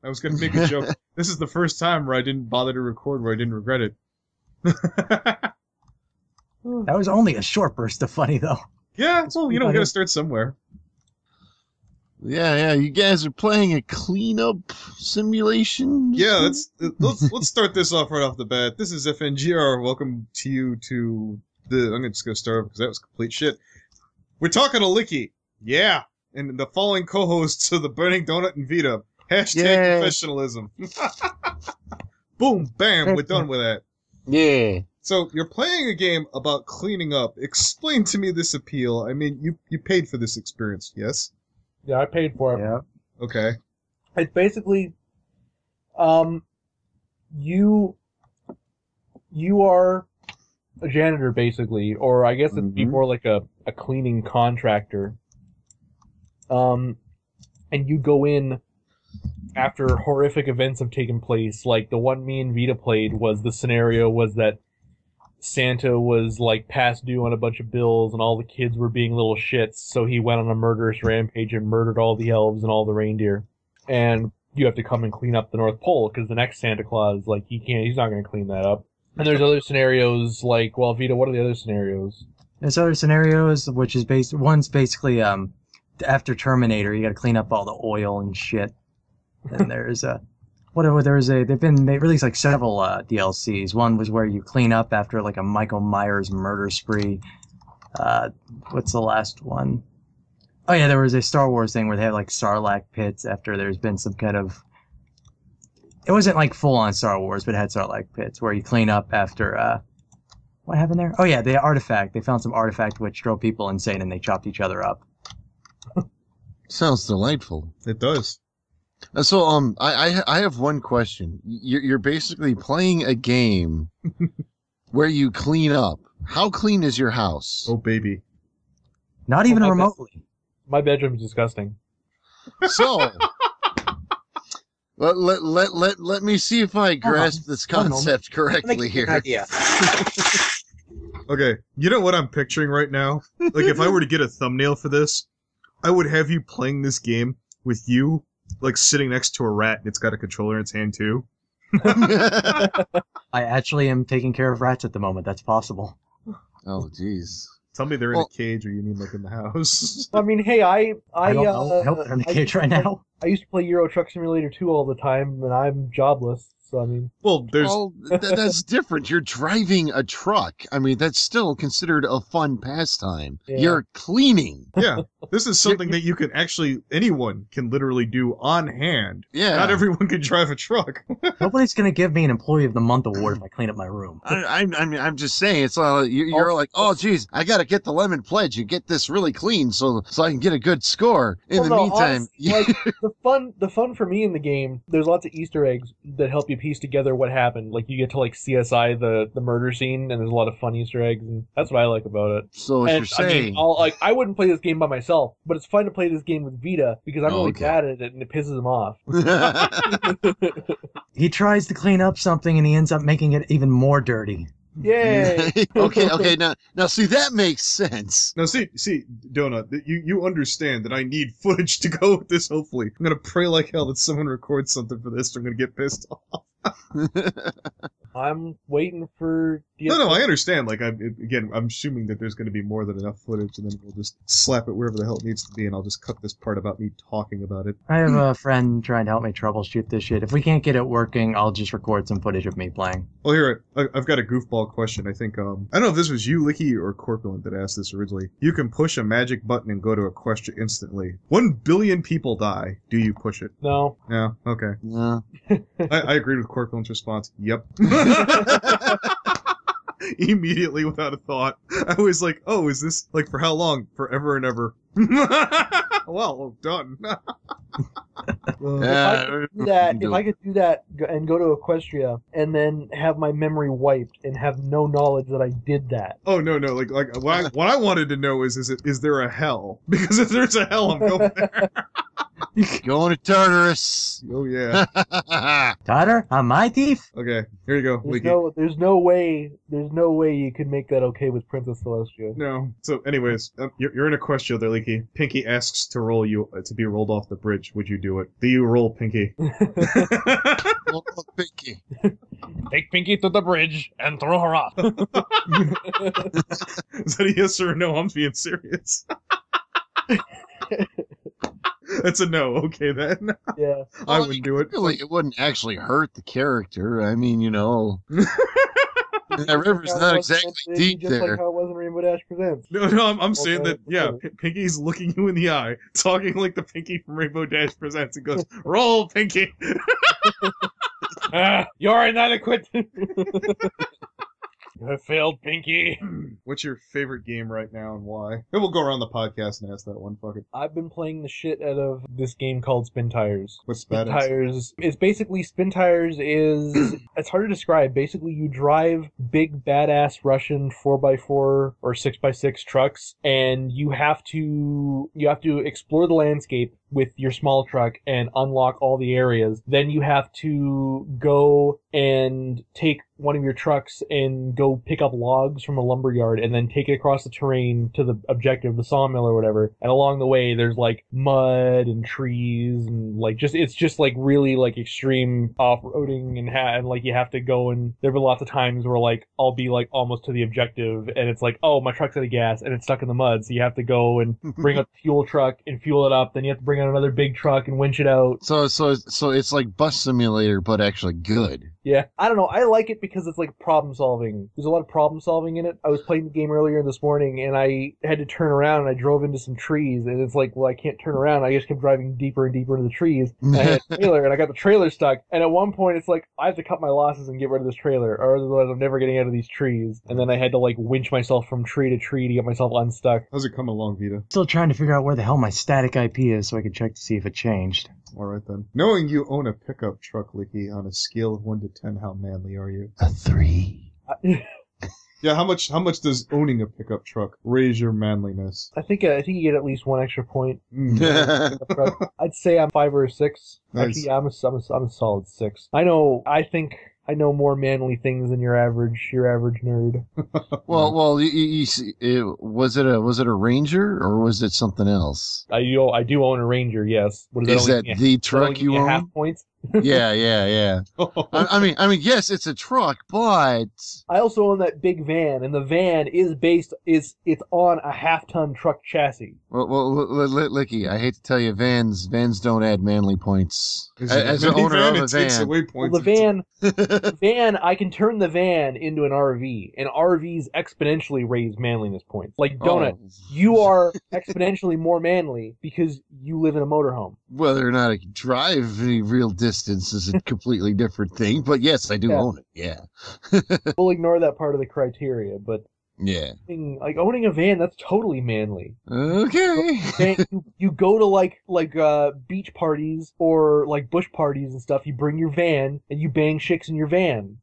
I was going to make a joke. This is the first time where I didn't bother to record where I didn't regret it. That was only a short burst of funny, though. Yeah, well, we got to start somewhere. Yeah, you guys are playing a cleanup simulation? Yeah, let's start this off right off the bat. This is FNGR. Welcome to you to the... I'm just going to start because that was complete shit. We're talking to Liki. Yeah. And the following co-hosts of the Theburningdonut and Vida. Hashtag professionalism. Boom, bam, we're done with that. Yeah. So, you're playing a game about cleaning up. Explain to me this appeal. I mean, you paid for this experience, yes? Yeah, I paid for it. Yeah. Okay. It's basically, you are a janitor, basically, or I guess it'd be more like a cleaning contractor. And you go in after horrific events have taken place. Like, the one me and Vida played was the scenario was that Santa was, like, past due on a bunch of bills, and all the kids were being little shits, so he went on a murderous rampage and murdered all the elves and all the reindeer. And you have to come and clean up the North Pole, because the next Santa Claus, like, he's not going to clean that up. And there's other scenarios, like, well, Vida, what are the other scenarios? There's other scenarios, which is one's basically, after Terminator, you gotta clean up all the oil and shit. And there's they released like several DLCs. One was where you clean up after like a Michael Myers murder spree. What's the last one? Oh yeah, there was a Star Wars thing where they had like Sarlacc pits after there's been some kind of... It wasn't like full on Star Wars, but it had Sarlacc pits where you clean up after... What happened there? Oh yeah, the artifact. They found some artifact which drove people insane and they chopped each other up. Sounds delightful. It does. So, I have one question. You're basically playing a game where you clean up. How clean is your house? Oh, baby. Not even remotely. My bedroom's disgusting. So, let me see if I grasp this concept correctly here. Idea. Okay, you know what I'm picturing right now? Like, if I were to get a thumbnail for this, I would have you playing this game with you, like, sitting next to a rat, and it's got a controller in its hand, too. I actually am taking care of rats at the moment. That's possible. Oh, jeez. Tell me they're in a cage, or you mean, like, in the house. I mean, hey, I don't know. I hope they're in the cage right now. I used to play Euro Truck Simulator 2 all the time, and I'm jobless. So, I mean... Well, that's different. You're driving a truck. I mean, that's still considered a fun pastime. Yeah. You're cleaning. Yeah. This is something that you can anyone can literally do on hand. Yeah. Not everyone can drive a truck. Nobody's going to give me an Employee of the Month award if I clean up my room. I'm just saying, it's you're like, oh, geez, I got to get the lemon pledge and get this really clean so I can get a good score. In the meantime... Honestly, like, the fun for me in the game, there's lots of Easter eggs that help you piece together what happened. Like, you get to, like, CSI the murder scene, and there's a lot of fun Easter eggs, and that's what I like about it. So what you're saying... I mean, I wouldn't play this game by myself, but it's fun to play this game with Vida, because I'm really bad at it, and it pisses him off. He tries to clean up something, and he ends up making it even more dirty. Yay! Okay, now see, that makes sense. Now see, Donut, you understand that I need footage to go with this, hopefully. I'm gonna pray like hell that someone records something for this, or I'm gonna get pissed off. I'm waiting for... No, I understand. Like, I'm assuming that there's going to be more than enough footage, and then we'll just slap it wherever the hell it needs to be, and I'll just cut this part about me talking about it. I have a friend trying to help me troubleshoot this shit. If we can't get it working, I'll just record some footage of me playing. Well, here, I've got a goofball question. I think, I don't know if this was you, Liki, or Corpulent that asked this originally. You can push a magic button and go to Equestria instantly. 1 billion people die. Do you push it? No. No? Okay. No. I agreed with Corpulent's response. Yep. Immediately, without a thought. I was like, oh, is this, like, for how long? Forever and ever. Well, done. If I could do that and go to Equestria and then have my memory wiped and have no knowledge that I did that. Oh, no, like what I wanted to know is there a hell? Because if there's a hell, I'm going there. Going to Tartarus. Oh yeah. Daughter, on my teeth? Okay, here you go, There's Liki. there's no way you could make that okay with Princess Celestia. No. So, anyways, you're in Equestria there, Liki. Pinky asks to roll you to be rolled off the bridge. Would you do it? Do you roll, Pinky? Oh, Pinky. Take Pinky to the bridge and throw her off. Is that a yes or a no? I'm being serious. That's a no. Okay, then. Yeah. I wouldn't do it. Really, it wouldn't actually hurt the character. I mean, that river's not exactly deep just there. like how it was in Rainbow Dash Presents. No, I'm saying that, yeah, Pinky's looking you in the eye, talking like the Pinky from Rainbow Dash Presents, and goes, roll, Pinky! You're inadequate! You have failed, Pinky. What's your favorite game right now and why? And we'll go around the podcast and ask that one. Fuck it. I've been playing the shit out of this game called Spin Tires. What's Spin that? Tires. It's basically Spin Tires is it's hard to describe. Basically, you drive big badass Russian 4x4 or 6x6 trucks, and you have to explore the landscape with your small truck and unlock all the areas. Then you have to go and take one of your trucks and go pick up logs from a lumber yard and then take it across the terrain to the objective, the sawmill or whatever. And along the way, there's like mud and trees and like it's just like really like extreme off-roading and like you have to go, and there've been lots of times where like I'll be like almost to the objective and it's like, oh, my truck's out of gas and it's stuck in the mud. So you have to go and bring up the fuel truck and fuel it up. Then you have to bring out another big truck and winch it out. So it's like Bus Simulator, but actually good. Yeah, I don't know. I like it because it's like problem solving. There's a lot of problem solving in it. I was playing the game earlier this morning and I had to turn around and I drove into some trees and it's like, well, I can't turn around. I just kept driving deeper and deeper into the trees. And I had a trailer and I got the trailer stuck. And at one point it's like, I have to cut my losses and get rid of this trailer or otherwise I'm never getting out of these trees. And then I had to like winch myself from tree to tree to get myself unstuck. How's it coming along, Vida? Still trying to figure out where the hell my static IP is so I can check to see if it changed. All right, then. Knowing you own a pickup truck, Licky, on a scale of 1 to 10, how manly are you? A 3. Yeah, how much does owning a pickup truck raise your manliness? I think you get at least one extra point. I'd say I'm 5 or a 6. Nice. Actually, I'm a solid 6. I think I know more manly things than your average nerd. Well, you see, was it a Ranger or was it something else? I do own a Ranger. Yes. What Is that the truck you own? Half points. Yeah. I mean, yes, it's a truck, but I also own that big van, and the van is it's on a half-ton truck chassis. well, Licky, I hate to tell you, vans don't add manly points. As an owner of a van, Well, the van, I can turn the van into an RV, and RVs exponentially raise manliness points. Like Donut, you are exponentially more manly because you live in a motorhome. Whether or not I can drive any real distance is a completely different thing, but yes, I do own it. Yeah. We'll ignore that part of the criteria, but yeah, like owning a van, that's totally manly. Okay. You go to like beach parties or like bush parties and stuff. You bring your van and you bang chicks in your van.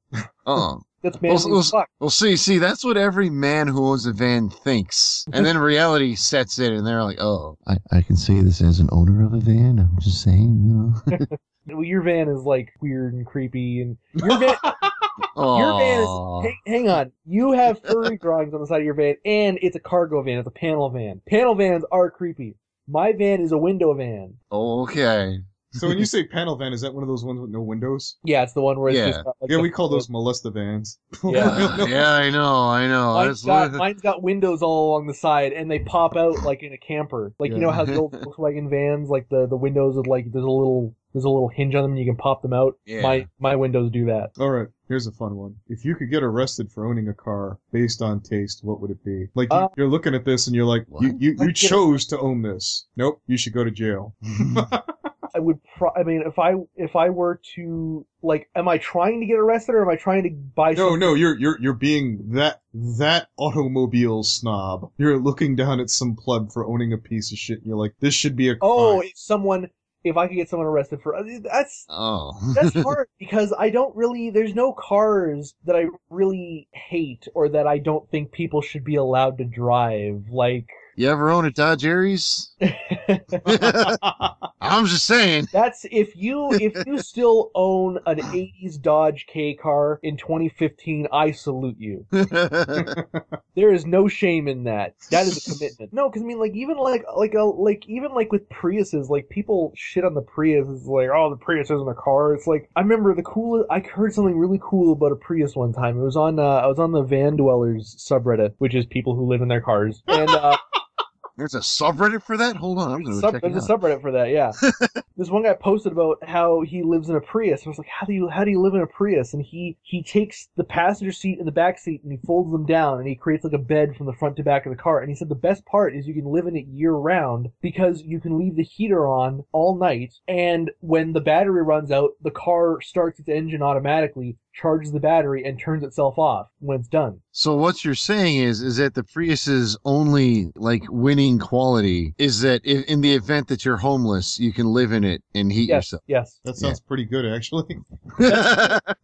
Oh. That's manly as fuck. Well, see, that's what every man who owns a van thinks. And then reality sets in, and they're like, oh, I can say this as an owner of a van. I'm just saying, you know. Well, your van is like weird and creepy, and your van, your van is. Hang on, you have furry drawings on the side of your van, and it's a cargo van. It's a panel van. Panel vans are creepy. My van is a window van. Okay. So when you say panel van, is that one of those ones with no windows? Yeah, it's the one where it's just got, like, we call those molesta vans. Yeah. Yeah, I know. Mine's got windows all along the side, and they pop out like in a camper. Like you know how the old Volkswagen vans, like the windows with like there's a little hinge on them and you can pop them out. Yeah. My windows do that. All right, here's a fun one. If you could get arrested for owning a car based on taste, what would it be? Like you're looking at this and you're like, you chose to own this. Nope, you should go to jail. I would. If I were to like, am I trying to get arrested or am I trying to buy? No, you're being that automobile snob. You're looking down at some pleb for owning a piece of shit, and you're like, this should be a crime. Oh, if I could get someone arrested for that's hard because I don't really. There's no cars that I really hate or that I don't think people should be allowed to drive. Like. You ever own a Dodge Aries? I'm just saying. That's if you still own an 80s Dodge K car in 2015, I salute you. There is no shame in that. That is a commitment. No, because I mean, like even with Priuses, like people shit on the Prius. It's like, oh, the Prius isn't a car. It's like I remember I heard something really cool about a Prius one time. It was on I was on the Van Dwellers subreddit, which is people who live in their cars, and there's a subreddit for that? Hold on, I'm going to check it out. There's a subreddit for that, yeah. This one guy posted about how he lives in a Prius. I was like, how do you live in a Prius? And he takes the passenger seat and the back seat and he folds them down and he creates like a bed from the front to back of the car. And he said the best part is you can live in it year round because you can leave the heater on all night, and when the battery runs out, the car starts its engine automatically, charges the battery, and turns itself off when it's done. So what you're saying is that the Prius's only like winning quality is that in the event that you're homeless, you can live in it and heat yourself. Yes. That sounds pretty good, actually.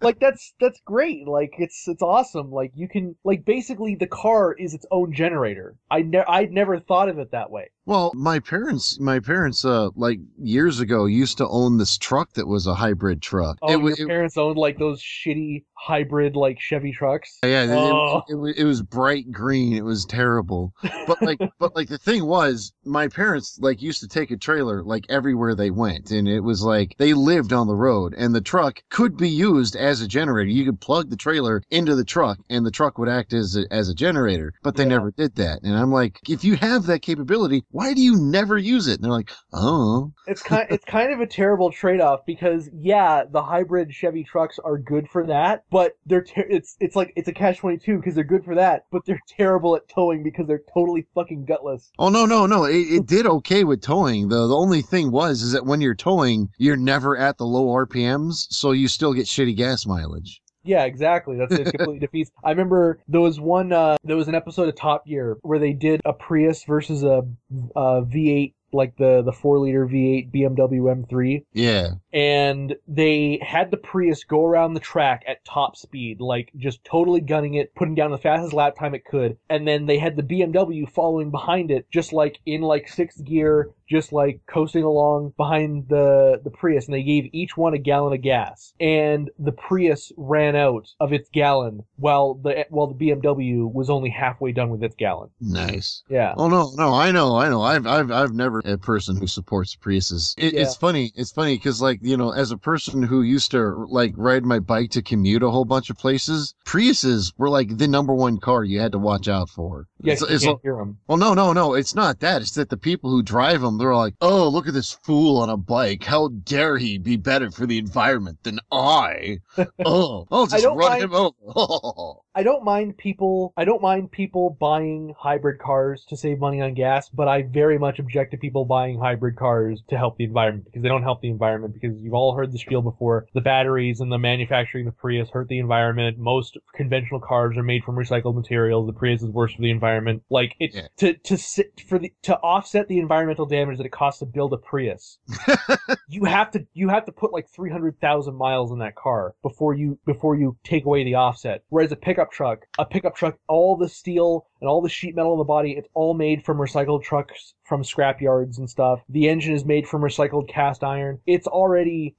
Like that's great. Like it's awesome. Like you can basically the car is its own generator. I'd never thought of it that way. Well, my parents, like years ago used to own this truck that was a hybrid truck. Oh, your parents owned like those shitty hybrid like Chevy trucks. Yeah, it was bright green. It was terrible. But the thing was, my parents like used to take a trailer like everywhere they went, and it was like they lived on the road, and the truck could be used as a generator. You could plug the trailer into the truck, and the truck would act as a generator. But they never did that, and I'm like, if you have that capability, why do you never use it? And they're like, oh. It's kind of a terrible trade-off because the hybrid Chevy trucks are good for that, but it's a catch-22 because they're good for that, but they're terrible at towing because they're totally fucking gutless. Oh no! It did okay with towing. The only thing is that when you're towing, you're never at the low RPMs, so you still get shitty gas mileage. Yeah, exactly. It completely defeats. I remember there was an episode of Top Gear where they did a Prius versus a V8, like the 4-liter V8 BMW M3. Yeah. And they had the Prius go around the track at top speed, like just totally gunning it, putting down the fastest lap time it could. And then they had the BMW following behind it, just like in like 6th gear, just like coasting along behind the Prius. And they gave each one a gallon of gas. And the Prius ran out of its gallon while the BMW was only halfway done with its gallon. Nice. Yeah. Oh no, I know. I've never a person who supports Priuses. It's funny because like, you know, as a person who used to like ride my bike to commute a whole bunch of places, Priuses were like the number one car you had to watch out for. Yeah, you can't hear them. Well, no, it's not that. It's that the people who drive them, they're like, oh, look at this fool on a bike. How dare he be better for the environment than I? Oh, I'll just run him over. I don't mind people buying hybrid cars to save money on gas, but I very much object to people buying hybrid cars to help the environment, because they don't help the environment, because you've all heard the spiel before. The batteries and the manufacturing of the Prius hurt the environment. Most conventional cars are made from recycled materials. The Prius is worse for the environment. Like to offset the environmental damage that it costs to build a Prius, you have to put like 300,000 miles in that car before you take away the offset. Whereas a pickup truck, all the steel and all the sheet metal in the body, it's all made from recycled trucks from scrap yards and stuff. The engine is made from recycled cast iron. It's already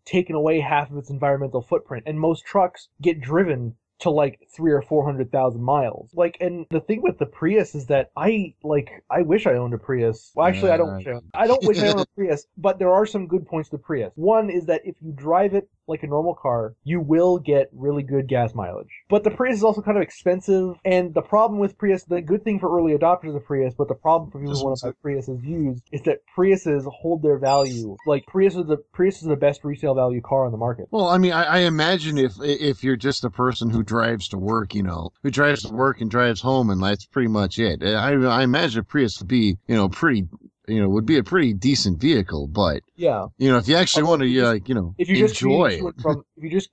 taken away half of its environmental footprint, and most trucks get driven to like 300,000 or 400,000 miles. Like, and the thing with the Prius is that I wish I owned a Prius. Well, actually, I don't wish I owned a Prius, but there are some good points to the Prius. One is that if you drive it like a normal car, you will get really good gas mileage. But the Prius is also kind of expensive, and the problem with Prius, the good thing for early adopters of Prius, but the problem for people who want to buy Priuses used, is that Priuses hold their value. Like, Prius is the best resale value car on the market. Well, I mean, I imagine if you're just a person who drives to work, you know, who drives to work and drives home, and that's pretty much it. I imagine a Prius would be, you know, pretty would be a pretty decent vehicle. But Yeah. if you actually want to, If you enjoy it.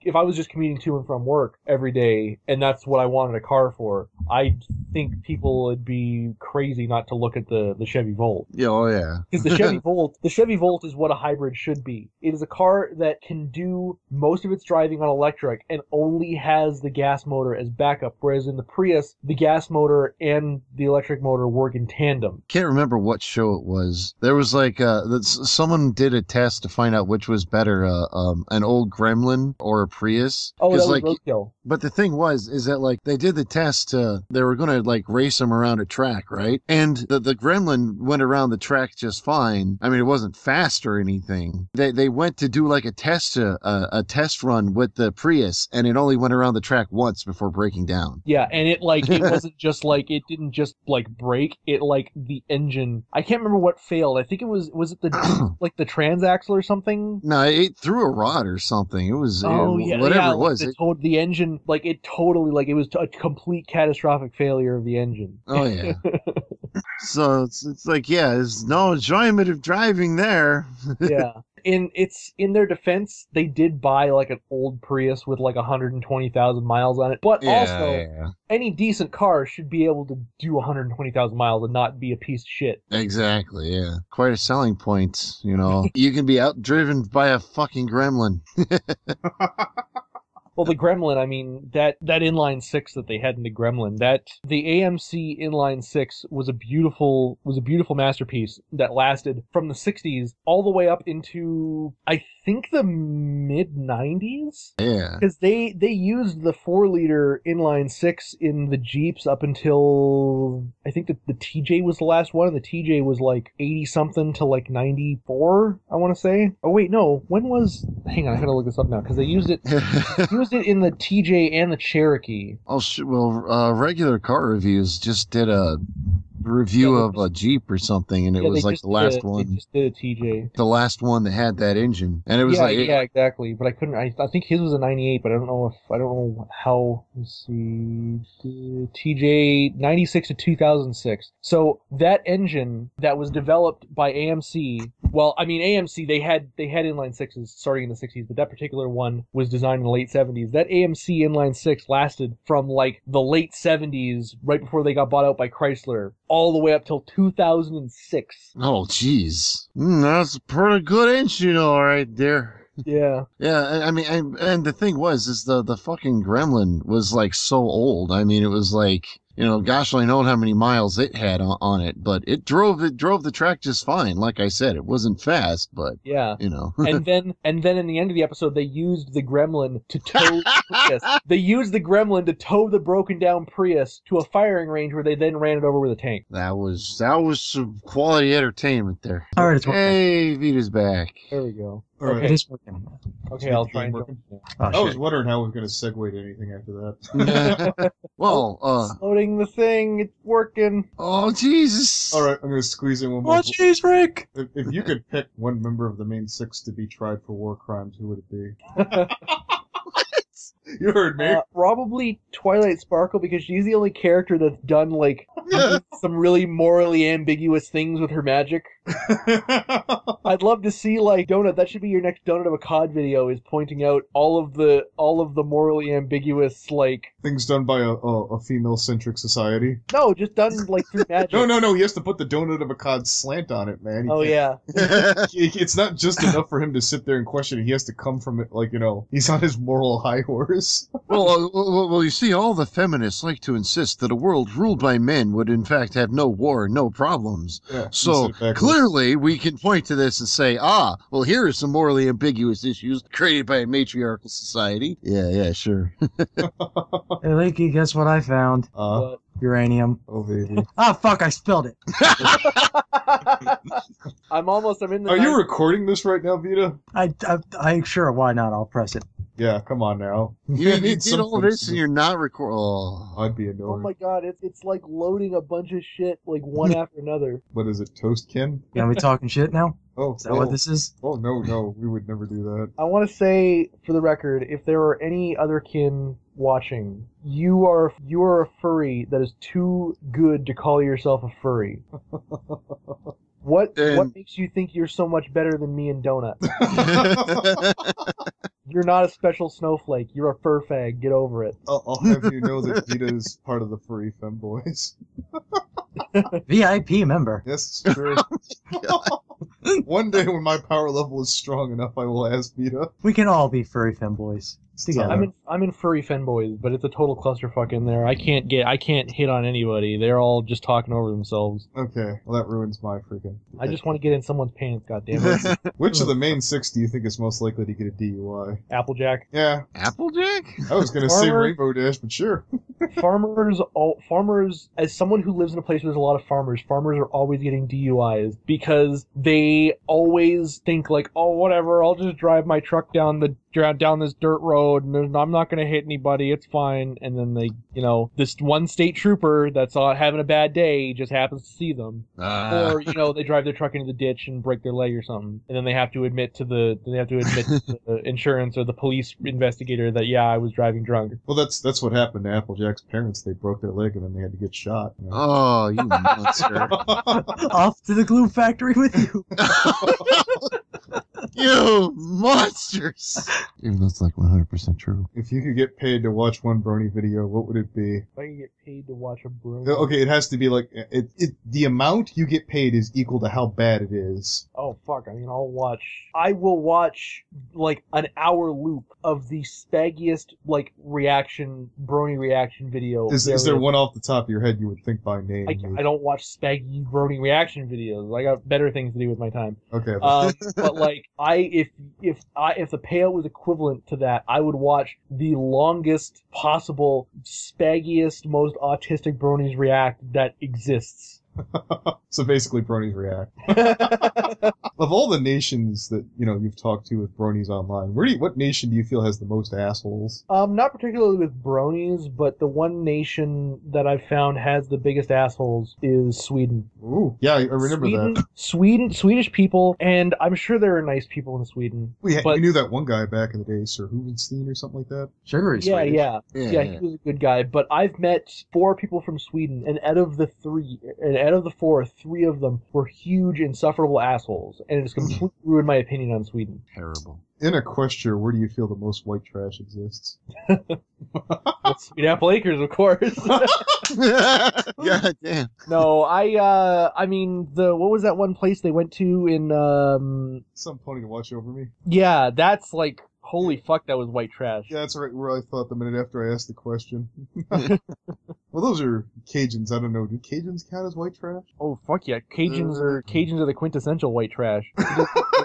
If I was just commuting to and from work every day, and that's what I wanted a car for, I think people would be crazy not to look at the Chevy Volt. Yeah, oh yeah. Because the Chevy Volt is what a hybrid should be. It is a car that can do most of its driving on electric and only has the gas motor as backup, whereas in the Prius, the gas motor and the electric motor work in tandem. Can't remember what show it was. There was like someone did a test to find out which was better, an old Gremlin or a Prius. Oh, that was like, roadkill. But the thing is that like they did the test. They were gonna like race them around a track, right? And the Gremlin went around the track just fine. I mean, it wasn't fast or anything. They went to do like a test run with the Prius, and it only went around the track once before breaking down. Yeah, and it wasn't just like, it didn't just like break. It like the engine. I can't remember what failed. I think it was it the like the transaxle or something? No, it threw a rod or something. It was whatever it was. The engine, like it totally, like it was a complete catastrophic failure of the engine. Oh yeah. So it's like, yeah, there's no enjoyment of driving there. Yeah. In their defense, they did buy like an old Prius with like 120,000 miles on it. But any decent car should be able to do 120,000 miles and not be a piece of shit. Exactly, yeah. Quite a selling point, You can be outdriven by a fucking Gremlin. Well, the Gremlin, I mean, that inline six that they had in the Gremlin, the AMC inline six was a beautiful masterpiece that lasted from the 60s all the way up into, I think, the mid 90s. Yeah. Because they used the 4-liter inline six in the Jeeps up until, I think that the TJ was the last one, and the TJ was like 80 something to like 94, I want to say. Oh wait, no, hang on, I gotta look this up now, because they used it in the TJ and the Cherokee. Oh, well, Regular Car Reviews just did a review of a Jeep or something, and it was like the last one. They just did a TJ. The last one that had that engine, and it was exactly. But I couldn't. I think his was a 98, but I don't know how. Let's see, TJ 96 to 2006. So that engine that was developed by AMC. Well, I mean AMC they had inline sixes starting in the 60s, but that particular one was designed in the late 70s. That AMC inline six lasted from like the late 70s, right before they got bought out by Chrysler, all the way up till 2006. Oh, jeez. That's a pretty good engine, all right there. Yeah. Yeah, I mean, and the thing is the fucking Gremlin was like so old. I mean, it was like, gosh only knows how many miles it had on it, but it drove the track just fine. Like I said, it wasn't fast, but yeah, and then in the end of the episode, they used the Gremlin to tow Prius. They used the Gremlin to tow the broken down Prius to a firing range where they then ran it over with a tank. That was some quality entertainment there. All right, it's working. Hey, Vita's back. There we go. All right. It is working. Okay, I'll try and working. Oh, I was wondering how we were going to segue to anything after that. Well, loading the thing, it's working. Oh, Jesus. All right, I'm going to squeeze in one more. Oh, jeez, Rick. If you could pick one member of the main six to be tried for war crimes, who would it be? You heard me. Probably Twilight Sparkle, because she's the only character that's done like some really morally ambiguous things with her magic. I'd love to see like Donut. That should be your next Donut of a Cod video. Is pointing out all of the morally ambiguous like things done by a female centric society. No, just done like through magic. No. He has to put the Donut of a Cod slant on it, man. Yeah. It's not just enough for him to sit there and question it. He has to come from it like he's on his moral high horse. Well, you see, all the feminists like to insist that a world ruled by men would in fact have no war, no problems. Yeah, so clearly we can point to this and say, well, here are some morally ambiguous issues created by a matriarchal society. Yeah, sure. Hey, Liki, guess what I found? Uranium. Oh, baby. Fuck, I spilled it. I'm in the... Are you recording this right now, Vida? I sure, why not? I'll press it. Yeah, come on now. You did all this and you're not recording. Oh, I'd be annoyed. Oh my god, it's like loading a bunch of shit like one after another. What is it, Toastkin? Are we talking shit now? Oh, is that what this is? Oh, no, we would never do that. I want to say, for the record, if there are any other kin watching, you are a furry that is too good to call yourself a furry. What makes you think you're so much better than me and Donut? You're not a special snowflake. You're a fur fag. Get over it. I'll have you know that Vida is part of the furry femboys. VIP member. Yes, it's true. One day when my power level is strong enough, I will ask Vida. We can all be furry femboys together. I'm in furry fanboys, but it's a total clusterfuck in there. I can't hit on anybody. They're all just talking over themselves. Okay, well that ruins my freaking... I just want to get in someone's pants, goddammit. Which of the main 6 do you think is most likely to get a DUI? Applejack. Yeah. Applejack? I was gonna say Rainbow Dash, but sure. Farmers, as someone who lives in a place where there's a lot of farmers are always getting DUIs because they always think like, oh, whatever, I'll just drive my truck down this dirt road and I'm not going to hit anybody, it's fine. And then they, this one state trooper that's having a bad day just happens to see them. Or, they drive their truck into the ditch and break their leg or something. And then they have to admit to the insurance or the police investigator that, yeah, I was driving drunk. Well, that's what happened to Applejack's parents. They broke their leg and then they had to get shot. Oh, you monster. Off to the glue factory with you. You monsters! Even though it's like 100% true. If you could get paid to watch one brony video, what would it be? If I could get paid to watch a brony... Okay, it has to be like... the amount you get paid is equal to how bad it is. Oh, fuck. I mean, I will watch, like, an hour loop of the spaggiest, like, brony reaction video. Is there one off the top of your head you would think by name? I don't watch spaggy brony reaction videos. I got better things to do with my time. Okay. But, like, if the payout was equivalent to that, I would watch the longest possible, spaggiest, most autistic bronies react that exists. So basically, bronies react. Of all the nations that you've talked to with bronies online, what nation do you feel has the most assholes? Not particularly with bronies, but the one nation that I've found has the biggest assholes is Sweden. Ooh, yeah, I remember that. Swedish people, and I'm sure there are nice people in Sweden. We knew that one guy back in the day, Sir Huvenstein or something like that. Sugary Swedish. Yeah, he was a good guy. But I've met 4 people from Sweden, and out of the 4, 3 of them were huge, insufferable assholes, and it has completely ruined my opinion on Sweden. Terrible. In Equestria, where do you feel the most white trash exists? Sweet Apple Acres, of course. God damn. No, I mean, what was that one place they went to in, Some pony to watch over me. Yeah, that's like, holy fuck, that was white trash. Yeah, that's right where I thought the minute after I asked the question. Well, those are Cajuns. I don't know. Do Cajuns count as white trash? Oh, fuck yeah. Cajuns are the quintessential white trash.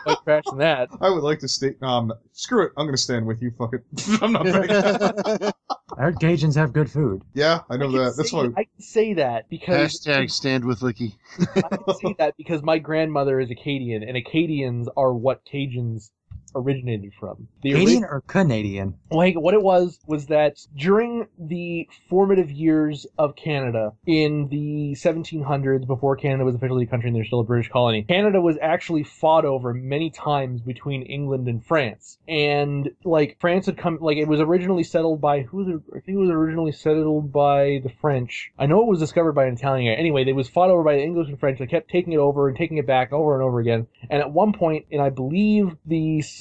White trash than that. I would like to state... No, screw it. I'm going to stand with you. Fuck it. I'm not big. I heard Cajuns have good food. Yeah, I know that. That's why... I can say that because... #stand with Liki. I can say that because my grandmother is Acadian, and Acadians are what Cajuns originated from. Canadian or Canadian? Like, what it was that during the formative years of Canada in the 1700s, before Canada was officially a country and there's still a British colony, Canada was actually fought over many times between England and France. And, like, France had come, like, it was originally settled by, I think it was originally settled by the French. I know it was discovered by an Italian guy. Anyway, it was fought over by the English and French. They kept taking it over and taking it back over and over again. And at one point, in I believe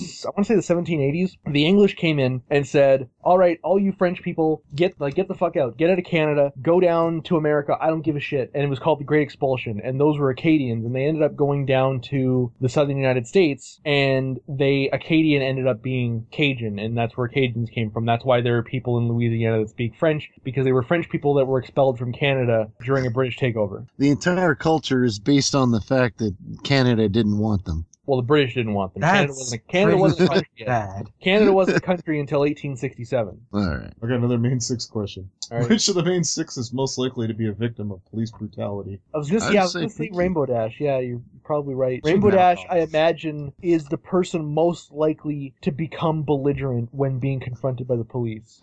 I want to say the 1780s, the English came in and said, all right, all you French people, get the fuck out. Get out of Canada. Go down to America. I don't give a shit. And it was called the Great Expulsion. And those were Acadians. And they ended up going down to the southern United States. And Acadian ended up being Cajun. And that's where Cajuns came from. That's why there are people in Louisiana that speak French, because they were French people that were expelled from Canada during a British takeover. The entire culture is based on the fact that Canada didn't want them. Well, the British didn't want them. That's Canada wasn't a country yet. bad. Canada wasn't a country until 1867. All right. I got another main 6 question. All right. Which of the main 6 is most likely to be a victim of police brutality? I was gonna say Rainbow Dash. Yeah, you're probably right. Two Rainbow Dash, marathons. I imagine, is the person most likely to become belligerent when being confronted by the police.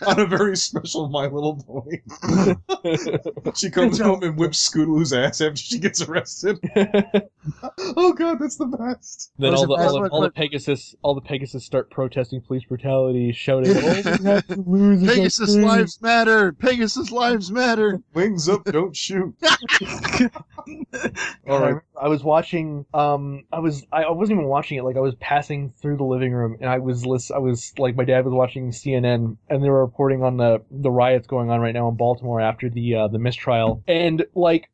On a very special My Little Pony. She comes home and whips Scootaloo's ass after she gets arrested. Oh god, that's the best. Then What was it? all the Pegasus start protesting police brutality, shouting, "All we have to lose is Pegasus our king." lives matter. Pegasus lives matter. Wings up, don't shoot. All right. I was watching. I wasn't even watching it. Like I was passing through the living room, and I was like, my dad was watching CNN, and they were reporting on the riots going on right now in Baltimore after the mistrial, and the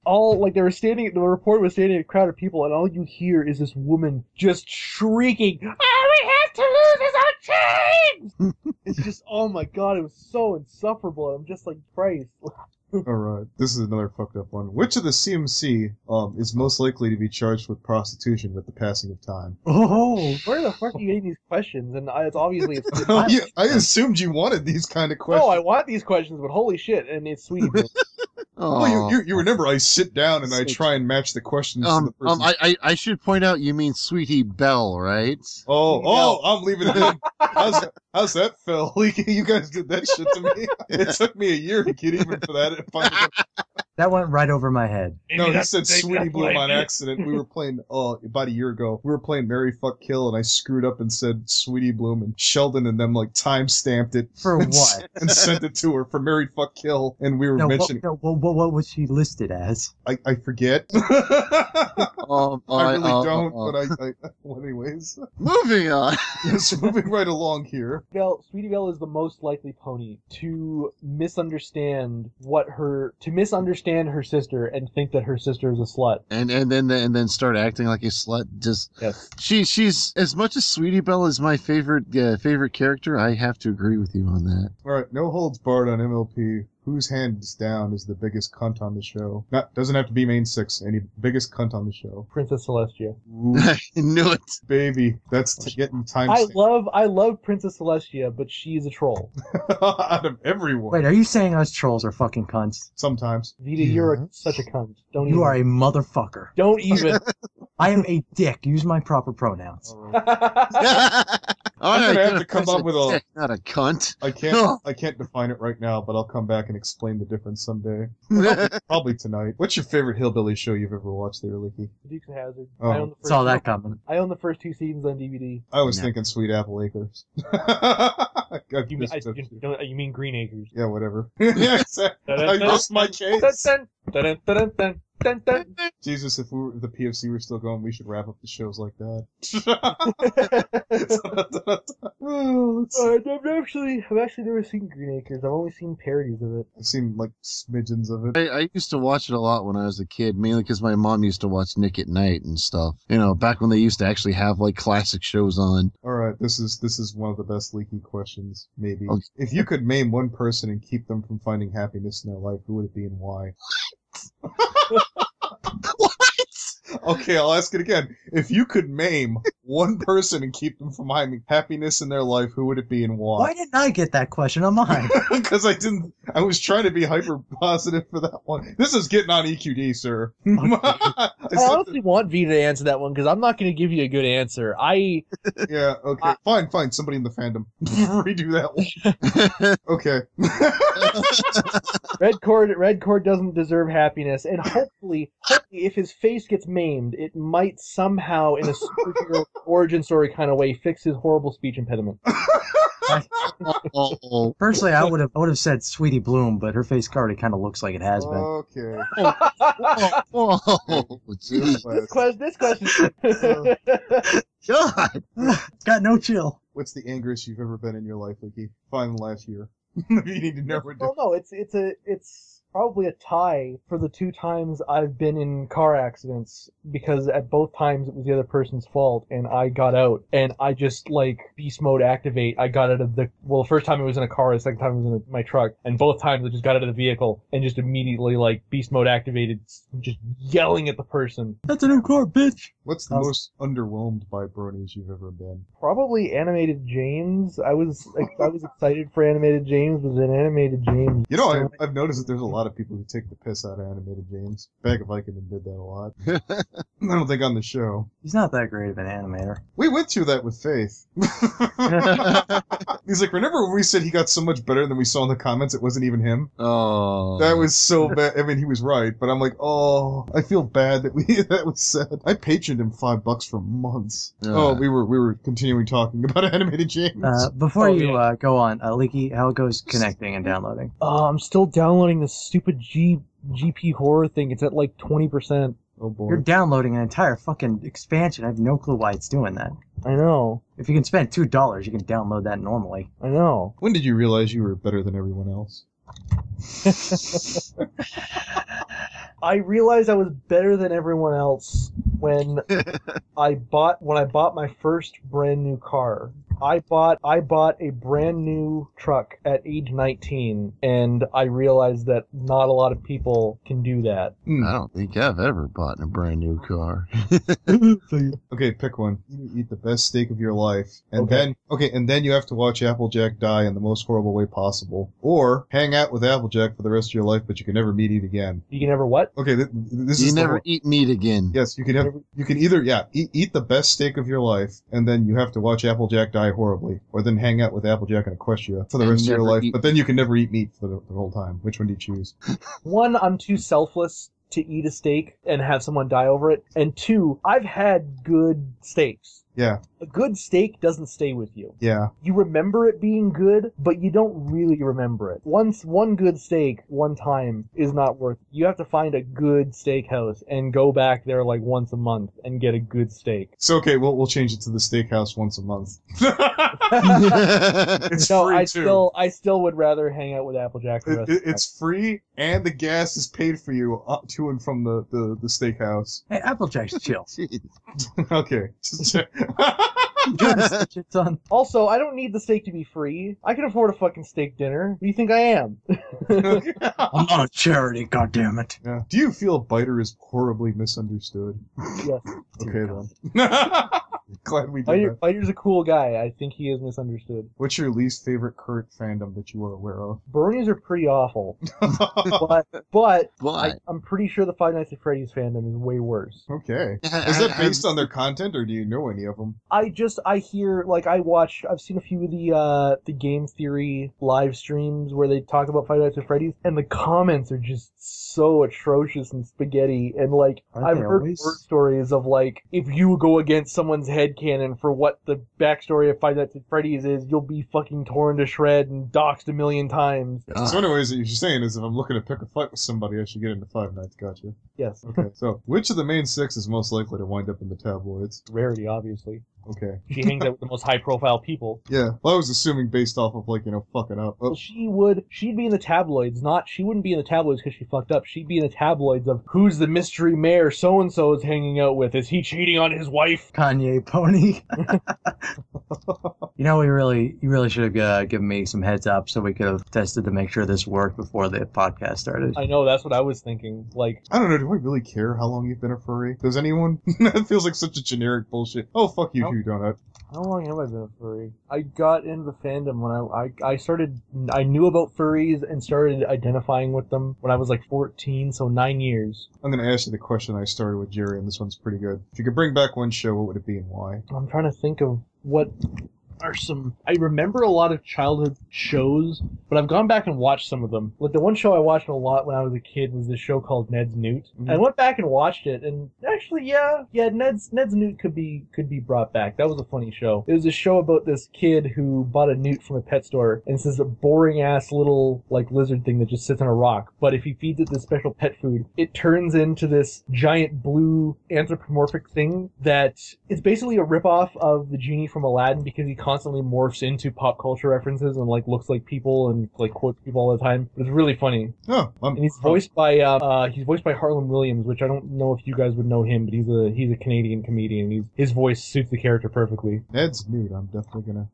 report was standing in a crowd of people, and all you hear is this woman just shrieking, "All we have to lose is our chains!" It's just, oh my god, it was so insufferable. I'm just like, Christ. Alright, this is another fucked up one. Which of the CMC is most likely to be charged with prostitution with the passing of time? Oh, Where the fuck are you getting these questions? And it's obviously I assumed you wanted these kind of questions. No, I want these questions, but holy shit, and it's Sweetie. Well, you remember I sit down and I try and match the questions to the person. I should point out you mean Sweetie Belle, right? I'm leaving it in. How's that, Phil? You guys did that shit to me. It took me a year to get even for that. that went right over my head. No, he said Sweetie Bloom on accident. We were playing, about a year ago, we were playing Marry, Fuck, Kill, and I screwed up and said Sweetie Bloom, and Sheldon and them, time-stamped it. For what? And sent it to her for Marry, Fuck, Kill, and we were mentioning... What was she listed as? I forget. I really don't, but well, anyways. Moving on. Yes, moving right along here. Sweetie Belle is the most likely pony to misunderstand her sister and think that her sister is a slut. And then start acting like a slut. Just yes. She's as much as Sweetie Belle is my favorite character. I have to agree with you on that. All right, no holds barred on MLP. Whose hands down is the biggest cunt on the show? Doesn't have to be main six. Any biggest cunt on the show? Princess Celestia. I knew it, baby. That's getting time. I love Princess Celestia, but she's a troll. Out of everyone. Wait, are you saying us trolls are fucking cunts? Sometimes. Vida, you're such a cunt. You are a motherfucker. Don't even. I am a dick. Use my proper pronouns. I'm gonna have to come up with a dick, not a cunt. I can't define it right now, but I'll come back and explain the difference someday. Probably tonight. What's your favorite hillbilly show you've ever watched there, Liki? Dukes of Hazzard. Oh. Saw that coming. I own the first 2 seasons on DVD. I was thinking Sweet Apple Acres. You mean Green Acres? Yeah, whatever. I lost my case. Dun, dun. Jesus, if the PFC were still going, we should wrap up the shows like that. I've actually never seen Green Acres. I've only seen parodies of it. I've seen smidgens of it. I used to watch it a lot when I was a kid, mainly because my mom used to watch Nick at Night and stuff. Back when they used to actually have classic shows on. All right, this is one of the best Leaky questions, maybe. Okay. If you could maim one person and keep them from finding happiness in their life, who would it be and why? What? Okay, I'll ask it again. If you could maim one person and keep them from finding happiness in their life, who would it be and why? Why didn't I get that question on mine? Because I was trying to be hyper positive for that one. This is getting on EQD, sir. I honestly want Vida to answer that one because I'm not going to give you a good answer. Yeah, okay. Fine. Somebody in the fandom. Redo that one. Okay. Redcord doesn't deserve happiness, and hopefully, if his face gets maimed, it might somehow, in a superhero origin story kind of way, fix his horrible speech impediment. Personally, I would have said Sweetie Bloom, but her face already kind of looks like it has been. Okay. This question. God, got no chill. What's the angriest you've ever been in your life, Leaky? Fine, last year. You need to know. Well, no, it's probably a tie for the 2 times I've been in car accidents, because at both times it was the other person's fault and I got out, and I just beast mode activate. I got out of the first time it was in a car, the second time it was in my truck, and both times I just got out of the vehicle and just immediately beast mode activated, just yelling at the person. That's a new car, bitch. What's the most underwhelmed by bronies you've ever been? Probably Animated James. I was excited for Animated James, but then Animated James. I've noticed that there's a lot lot of people who take the piss out of animated games. Bag of Vicodin did that a lot. I don't think on the show. He's not that great of an animator. We went through that with Faith. He's like, remember when we said he got so much better than we saw in the comments? It wasn't even him. Oh, That was so bad. I mean, he was right, but I'm like, oh, I feel bad that that was said. I patroned him $5 for months. Oh, we were continuing talking about animated games. Before you go on, Liki, how it goes connecting and downloading? I'm still downloading this stupid GP horror thing. It's at like 20%. Oh boy. You're downloading an entire fucking expansion. I have no clue why it's doing that. I know. If you can spend $2, you can download that normally. I know. When did you realize you were better than everyone else? I realized I was better than everyone else when I bought my first brand new car. I bought a brand new truck at age 19, and I realized that not a lot of people can do that. I don't think I've ever bought a brand new car. Okay, pick one. You eat the best steak of your life, and Okay. then you have to watch Applejack die in the most horrible way possible, or hang out with Applejack for the rest of your life, but you can never meet it again. You can never what? Okay, this You is never eat meat again. Yes, you can either eat the best steak of your life, and then you have to watch Applejack die horribly, or then hang out with Applejack in Equestria for the And rest of your never life, eat- but then you can never eat meat for the whole time. Which one do you choose? One, I'm too selfless to eat a steak and have someone die over it. And two, I've had good steaks. Yeah, A good steak doesn't stay with you. yeah. You remember it being good, but you don't really remember it. One good steak, one time, is not worth it. You have to find a good steakhouse and go back there like once a month and get a good steak. So okay, we'll change it to the steakhouse once a month. It's No, free I too. still would rather hang out with Applejack the rest of the time. It's free, and the gas is paid for you to and from the steakhouse. Hey, Applejack's chill. Jeez. Okay. You gotta stitch it, son. Also, I don't need the steak to be free. I can afford a fucking steak dinner. What do you think I am? I'm not a charity, goddammit. Yeah. Do you feel Biter is horribly misunderstood? Yes. Okay then. Glad we did that. Fighter's a cool guy. I think he is misunderstood. What's your least favorite current fandom that you are aware of? Bronies are pretty awful. But Why? I'm pretty sure the Five Nights at Freddy's fandom is way worse. Okay. Is that based on their content, or do you know any of them? I've seen a few of the game theory live streams where they talk about Five Nights at Freddy's, and the comments are just so atrocious and spaghetti, and like, Aren't I've they heard always? word stories of like, if you go against someone's headcanon for what the backstory of Five Nights at Freddy's is, you'll be fucking torn to shred and doxxed a million times. So anyways, what you're saying is if I'm looking to pick a fight with somebody, I should get into Five Nights. Gotcha. Yes. Okay. So, which of the main six is most likely to wind up in the tabloids? Rarity, obviously. Okay. She hangs out with the most high-profile people. Yeah. Well, I was assuming based off of, like, fucking up. Oh, Well, she'd be in the tabloids, she wouldn't be in the tabloids because she fucked up. She'd be in the tabloids of who's the mystery mayor so-and-so is hanging out with. Is he cheating on his wife? Kanye pony. You know, you really should have given me some heads up so we could have tested to make sure this worked before the podcast started. I know, that's what I was thinking. Like, I don't know. Do I really care how long you've been a furry? Does anyone? That feels like such a generic bullshit. Oh, fuck you, Nope. Hugh Donut. how long have I been a furry? I got into the fandom when I knew about furries and started identifying with them when I was like 14, so 9 years. I'm going to ask you the question I started with Jerry, and this one's pretty good. If you could bring back one show, what would it be and why? I'm trying to think of what are some... I remember a lot of childhood shows, but I've gone back and watched some of them. Like, the one show I watched a lot when I was a kid was this show called Ned's Newt. Mhm. I went back and watched it, and actually, yeah, Ned's Newt could be brought back. That was a funny show. It was a show about this kid who bought a newt from a pet store, and it's this boring-ass little, like, lizard thing that just sits on a rock. But if he feeds it this special pet food, it turns into this giant blue anthropomorphic thing that is basically a ripoff of the genie from Aladdin because he constantly morphs into pop culture references and like looks like people and like quotes people all the time. It's really funny. Oh, And he's voiced by Harlan Williams, which I don't know if you guys would know him, but he's a Canadian comedian. His voice suits the character perfectly. Ned's Nude. I'm definitely gonna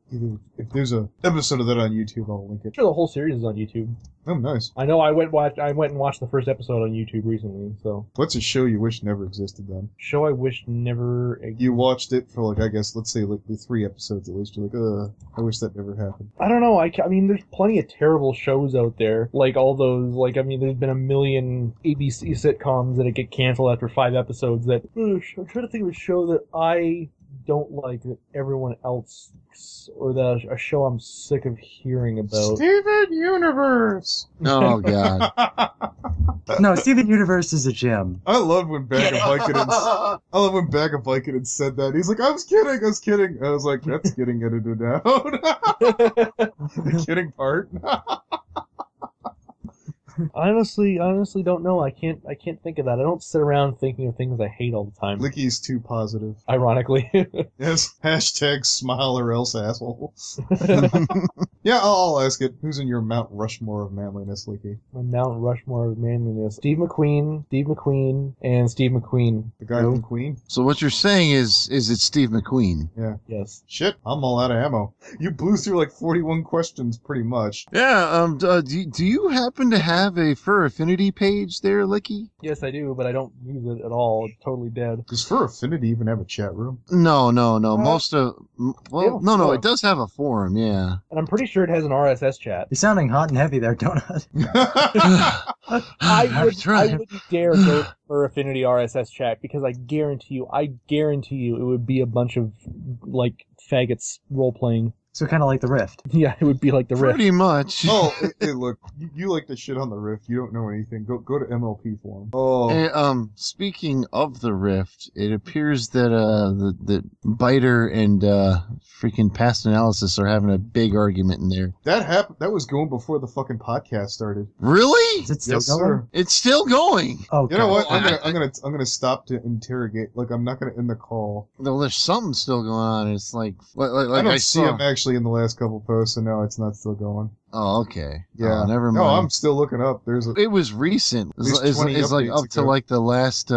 if there's a episode of that on YouTube, I'll link I'm it. sure the whole series is on YouTube. Oh, nice. I know I went and watched the first episode on YouTube recently. So What's a show you wish never existed then? show I wish never. You watched it for like, I guess, let's say like the 3 episodes at least. You're like, I wish that never happened. I don't know. I mean, there's plenty of terrible shows out there. Like all those. Like I mean, there's been a million ABC sitcoms that get canceled after 5 episodes. That I'm trying to think of a show that I don't like that everyone else, or that a show I'm sick of hearing about. Steven Universe! Oh, God. No, Steven Universe is a gem. I love when Bag of Vicodin said that. He's like, I was kidding. I was like, that's getting edited out. The kidding part. Honestly don't know. I can't think of that. I don't sit around thinking of things I hate all the time. Liki's too positive. Ironically. Yes. Hashtag smile or else asshole. Yeah, I'll ask it. Who's in your Mount Rushmore of manliness, Liki? My Mount Rushmore of manliness. Steve McQueen, and Steve McQueen. The guy from Queen? So what you're saying is it's Steve McQueen. Yeah. Yes. Shit, I'm all out of ammo. You blew through like 41 questions pretty much. Yeah, do you happen to have a fur affinity page there, Licky? Yes, I do, but I don't use it at all. It's totally dead. Does Fur Affinity even have a chat room? No. No, it does have a forum, yeah. And I'm pretty sure it has an RSS chat. You're sounding hot and heavy there, Donut. I wouldn't dare go for Affinity RSS chat because I guarantee you it would be a bunch of like faggots role playing. So kind of like the Rift. Yeah, it would be like the Rift. Pretty much. Oh, hey, look, you like to shit on the Rift. You don't know anything. Go to MLP forum. Oh. Hey, speaking of the Rift, it appears that the Biter and freaking Past Analysis are having a big argument in there. That happened. That was going before the fucking podcast started. Really? Is it still Yes, going? sir. It's still going. Oh, You know what? God. I'm gonna stop to interrogate. Like, I'm not gonna end the call. No, there's something still going on. It's like I don't see saw. him actually in the last couple posts, so no, it's not still going. Oh, okay. Yeah, never mind. No, I'm still looking up. There's a It was recent. least It's 20 like updates up to ago. like the last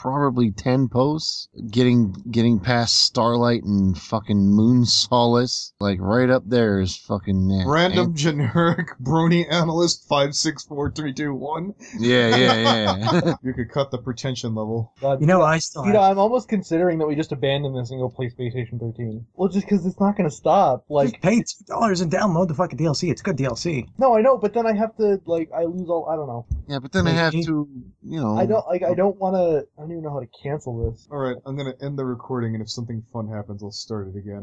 probably 10 posts. Getting past Starlight and fucking Moon Solace. Like right up there is fucking random generic brony analyst 564321. Yeah. You could cut the pretension level. God, You know, I still Vida, have... I'm almost considering that we just abandon this and go play Space Station 13. Well, just because it's not going to stop. Just Like, pay $2 and download the fucking DLC. It's good DLC. no, I know, but then I have to, like, I lose all, I don't know. Yeah, but then I have to, I don't want to, I don't even know how to cancel this. Alright, I'm gonna end the recording, and if something fun happens, I'll start it again.